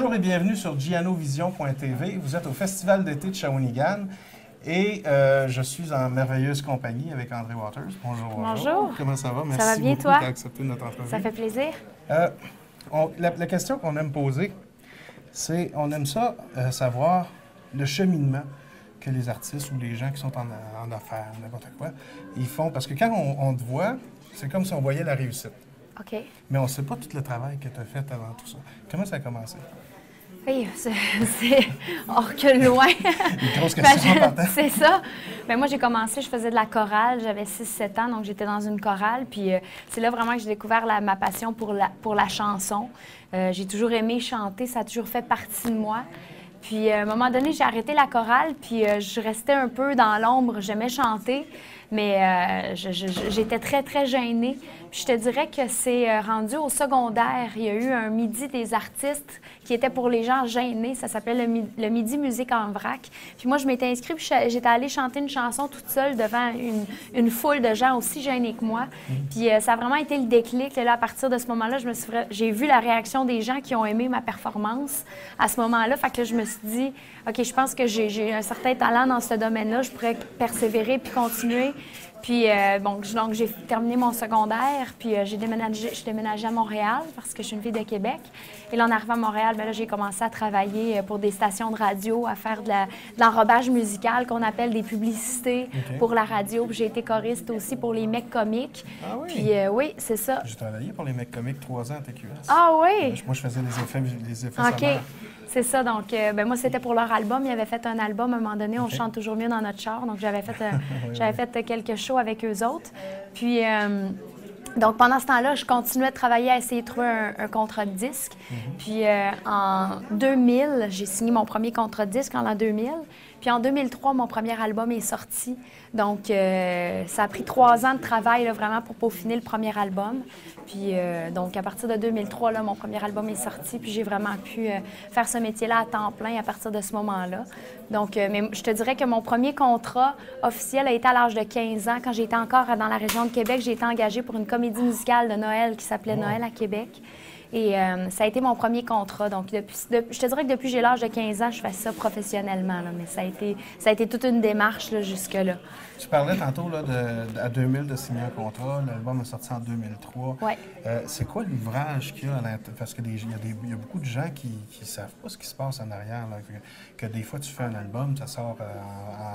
Bonjour et bienvenue sur gianovision.tv. Vous êtes au Festival d'été de Shawinigan et je suis en merveilleuse compagnie avec André Waters. Bonjour. Bonjour. Comment ça va? Merci ça va bien, beaucoup toi? d'avoir accepté notre entrevue. Ça fait plaisir. La question qu'on aime poser, c'est on aime ça savoir le cheminement que les artistes ou les gens qui sont en affaires, n'importe quoi, ils font. Parce que quand on te voit, c'est comme si on voyait la réussite. OK. Mais on ne sait pas tout le travail que tu as fait avant tout ça. Comment ça a commencé? Oui, c'est hors que loin. Une grosse question en partant. C'est ça. Bien, moi, j'ai commencé, je faisais de la chorale. J'avais 6-7 ans, donc j'étais dans une chorale. Puis c'est là vraiment que j'ai découvert ma passion pour la chanson. J'ai toujours aimé chanter, ça a toujours fait partie de moi. Puis à un moment donné, j'ai arrêté la chorale, puis je restais un peu dans l'ombre. J'aimais chanter, mais j'étais très, très gênée. Puis je te dirais que c'est rendu au secondaire. Il y a eu un midi des artistes qui était pour les gens gênés. Ça s'appelait le Midi Musique en vrac. Puis moi, je m'étais inscrite, puis j'étais allée chanter une chanson toute seule devant une foule de gens aussi gênés que moi. Puis ça a vraiment été le déclic. Là, à partir de ce moment-là, j'ai vu la réaction des gens qui ont aimé ma performance à ce moment-là. Fait que là, je me suis dit, OK, je pense que j'ai un certain talent dans ce domaine-là. Je pourrais persévérer puis continuer. Puis, donc j'ai terminé mon secondaire, puis je déménagé à Montréal parce que je suis une fille de Québec. Et là, en arrivant à Montréal, bien là, j'ai commencé à travailler pour des stations de radio, à faire de l'enrobage musical qu'on appelle des publicités pour la radio. Puis j'ai été choriste aussi pour les mecs comiques. Ah oui? Puis oui, c'est ça. J'ai travaillé pour les mecs comiques 3 ans à TQS. Ah oui? Moi, je faisais les effets OK. sonores. C'est ça. Donc, ben moi, c'était pour leur album. Ils avaient fait un album à un moment donné. On chante toujours mieux dans notre char. Donc, j'avais fait quelques shows avec eux autres. Puis, donc, pendant ce temps-là, je continuais de travailler à essayer de trouver un contrat de disque. Puis, en 2000, j'ai signé mon premier contrat de disque en l'an 2000. Puis, en 2003, mon premier album est sorti. Donc, ça a pris 3 ans de travail là, vraiment pour peaufiner le premier album. Puis, donc, à partir de 2003, là, mon premier album est sorti. Puis, j'ai vraiment pu faire ce métier-là à temps plein à partir de ce moment-là. Donc, mais je te dirais que mon premier contrat officiel a été à l'âge de 15 ans. Quand j'étais encore dans la région de Québec, j'ai été engagée pour une comédie musicale de Noël qui s'appelait Noël à Québec. Et ça a été mon premier contrat. Donc, je te dirais que depuis que j'ai l'âge de 15 ans, je fais ça professionnellement. Là, mais ça a été toute une démarche là, jusque-là. Tu parlais tantôt là, à 2000 de signer un contrat. L'album est sorti en 2003. Oui. C'est quoi l'ouvrage qu'il y a à l'intérieur? Parce qu'il y a beaucoup de gens qui ne savent pas ce qui se passe en arrière. Là. Que des fois, tu fais un album, ça sort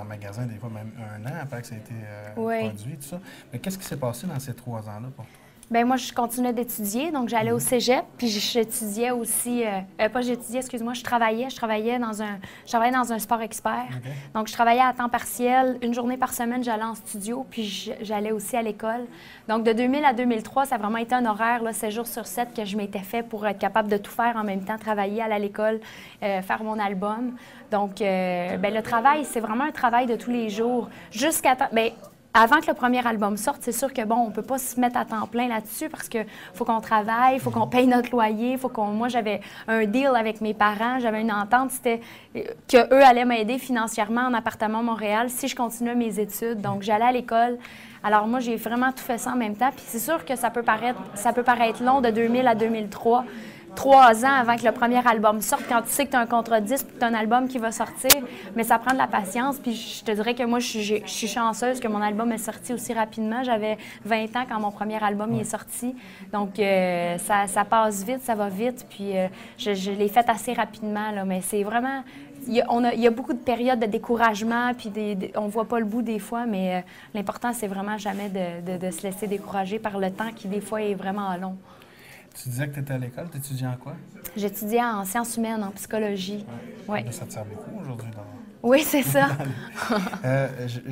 en magasin, des fois même 1 an après que ça a été produit, tout ça. Mais qu'est-ce qui s'est passé dans ces 3 ans-là pour toi? Bien, moi, je continuais d'étudier, donc j'allais au cégep, puis j'étudiais aussi, je travaillais dans un sport expert. Okay. Donc, je travaillais à temps partiel, une journée par semaine, j'allais en studio, puis j'allais aussi à l'école. Donc, de 2000 à 2003, ça a vraiment été un horaire, là, 7 jours sur 7, que je m'étais fait pour être capable de tout faire en même temps, travailler, aller à l'école, faire mon album. Donc, le travail, c'est vraiment un travail de tous les jours, jusqu'à temps... Avant que le premier album sorte, c'est sûr que, bon, on ne peut pas se mettre à temps plein là-dessus parce qu'il faut qu'on travaille, il faut qu'on paye notre loyer, Moi, j'avais un deal avec mes parents, j'avais une entente, c'était qu'eux allaient m'aider financièrement en appartement à Montréal si je continuais mes études. Donc, j'allais à l'école. Alors, moi, j'ai vraiment tout fait ça en même temps. Puis c'est sûr que ça peut paraître long de 2000 à 2003. 3 ans avant que le premier album sorte, quand tu sais que tu as un contrat de disque et que tu as un album qui va sortir, mais ça prend de la patience. Puis je te dirais que moi, je suis chanceuse que mon album est sorti aussi rapidement. J'avais 20 ans quand mon premier album y est sorti. Donc, ça passe vite, ça va vite. Puis je l'ai fait assez rapidement, là, mais c'est vraiment... Il y a beaucoup de périodes de découragement, puis on ne voit pas le bout des fois, mais l'important, c'est vraiment jamais de se laisser décourager par le temps qui, des fois, est vraiment long. Tu disais que tu étais à l'école, tu étudiais en quoi? J'étudiais en sciences humaines, en psychologie. Ouais. Ça te sert beaucoup aujourd'hui? Oui, c'est ça.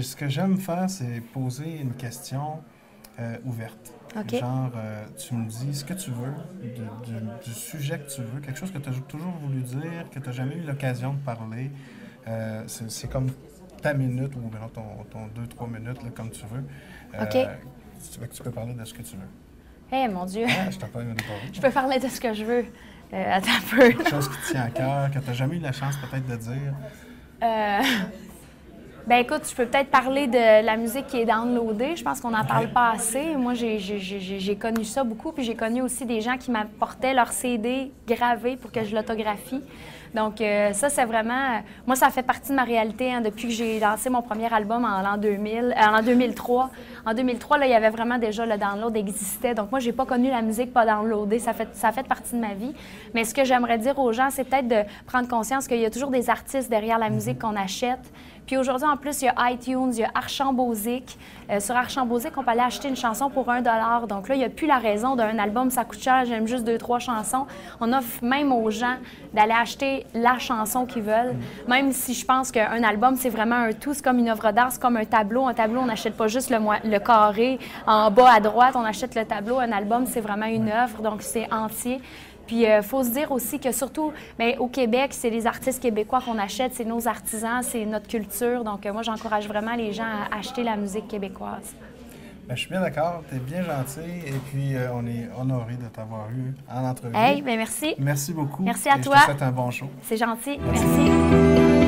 Ce que j'aime faire, c'est poser une question ouverte. Okay. Genre, tu me dis ce que tu veux, du sujet que tu veux, quelque chose que tu as toujours voulu dire, que tu n'as jamais eu l'occasion de parler. C'est comme ta minute ou ton 2-3 minutes, là, comme tu veux. OK. Tu peux parler de ce que tu veux. Eh, mon Dieu! Ah, je t'en parle de Je peux parler de ce que je veux. Attends un peu. Quelque chose qui te tient à cœur, que tu n'as jamais eu la chance peut-être de dire. Ben écoute, je peux peut-être parler de la musique qui est downloadée. Je pense qu'on n'en parle pas assez. Moi, j'ai connu ça beaucoup, puis j'ai connu aussi des gens qui m'apportaient leur CD gravé pour que je l'autographie. Donc ça, c'est vraiment... moi, ça fait partie de ma réalité hein, depuis que j'ai lancé mon premier album en l'an 2003. En 2003, là, il y avait vraiment déjà le download existait. Donc moi, j'ai pas connu la musique pas downloadée. Ça a fait partie de ma vie. Mais ce que j'aimerais dire aux gens, c'est peut-être de prendre conscience qu'il y a toujours des artistes derrière la musique qu'on achète. Puis aujourd'hui, en plus, il y a iTunes, il y a Archambault-Zik. Sur Archambault-Zik, on peut aller acheter une chanson pour 1 $. Donc là, il n'y a plus la raison d'un album, ça coûte cher, j'aime juste 2-3 chansons. On offre même aux gens d'aller acheter la chanson qu'ils veulent. Même si je pense qu'un album, c'est vraiment un tout. C'est comme une œuvre d'art, c'est comme un tableau. Un tableau, on n'achète pas juste le carré en bas à droite, on achète le tableau. Un album, c'est vraiment une œuvre, donc c'est entier. Puis, il faut se dire aussi que surtout, bien, au Québec, c'est les artistes québécois qu'on achète, c'est nos artisans, c'est notre culture. Donc, moi, j'encourage vraiment les gens à acheter la musique québécoise. Bien, je suis bien d'accord, tu es bien gentil et puis on est honoré de t'avoir eu en entrevue. Hey, bien merci. Merci beaucoup. Merci à et toi. Je te souhaite un bon show. C'est gentil. Merci.